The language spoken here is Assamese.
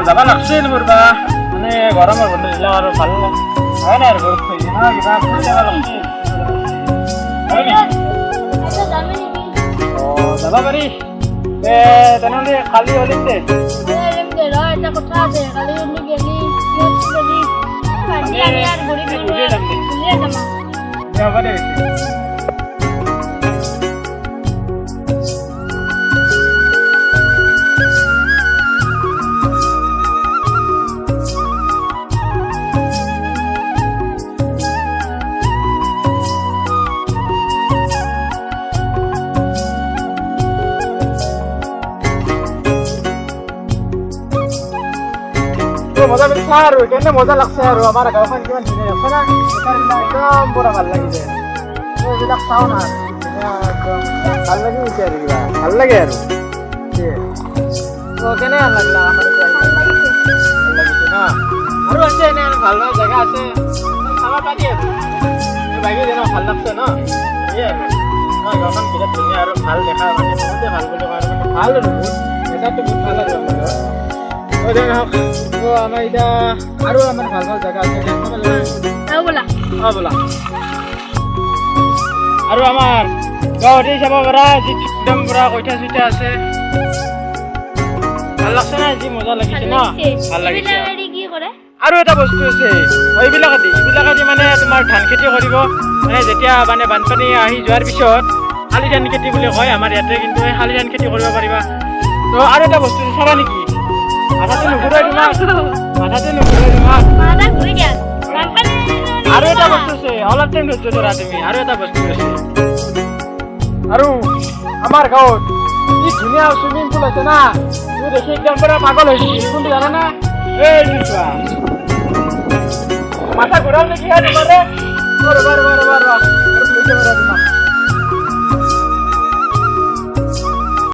যাব লাগছিল ফুৰবা মানে গৰমৰ বন্ধ দিলে আৰু ভাল হয় নাই আৰু ঘৰত থৈ কিবা ফুৰি যাব লাগছিল যাব পাৰি তেনেহ'লে কালি হলিম দে হ'ব দে মজা পেলাইছে আৰু কেনে মজা লাগছে আৰু আমাৰ গাঁওখন কিমান ধুনীয়া আছে না একদম পুৰা ভাল লাগিছে এইবিলাক চাওঁ না ভাল লাগি গৈছে আৰু কিবা ভাল লাগে আৰু কেনে লাগিলা আমাৰ ভাল লাগিছে ন আৰু আছে এনে ভাল ভাল জেগা আছে চাব পাৰি আৰু বাকী যেন ভাল লাগছে ন এই আৰু আমাৰ গাঁওখন বিৰাট ধুনীয়া আৰু ভাল দেখা মানে বহুতে ভাল বুলি কয় মানে ভাল আৰু বহুত দেখাটো বহুত ভাল আৰু আমাৰ আমাৰ এতিয়া আৰু আমাৰ ভাল ভাল জেগা আছে আৰু আমাৰ গাঁৱতে চাব পৰা যি একদম পুৰা কইঠা চইঠা আছে ভাল লাগছে না যি মজা লাগিছে ন ভাল লাগিছে আৰু এটা বস্তু আছে এইবিলাকেদি মানে তোমাৰ ধান খেতি কৰিব মানে যেতিয়া মানে বানপানী আহি যোৱাৰ পিছত শালি ধান খেতি বুলি কয় আমাৰ ইয়াতে কিন্তু এই শালি ধান খেতি কৰিব পাৰিবা তো আৰু এটা বস্তু চাবা নেকি মাথাটো নুঘূৰাই তোমাক আৰু এটা বস্তু আছে অলপ টাইম ধৈৰ্য ধৰা তুমি আৰু এটা বস্তু আছে আৰু আমাৰ গাঁৱত কি ধুনীয়া চুইমিং পুল আছে না তুমি দেখি একদম পুৰা পাগল হৈছি কোনটো জানা না এই চোৱা মাথা ঘূৰাও নেকি তোমাৰে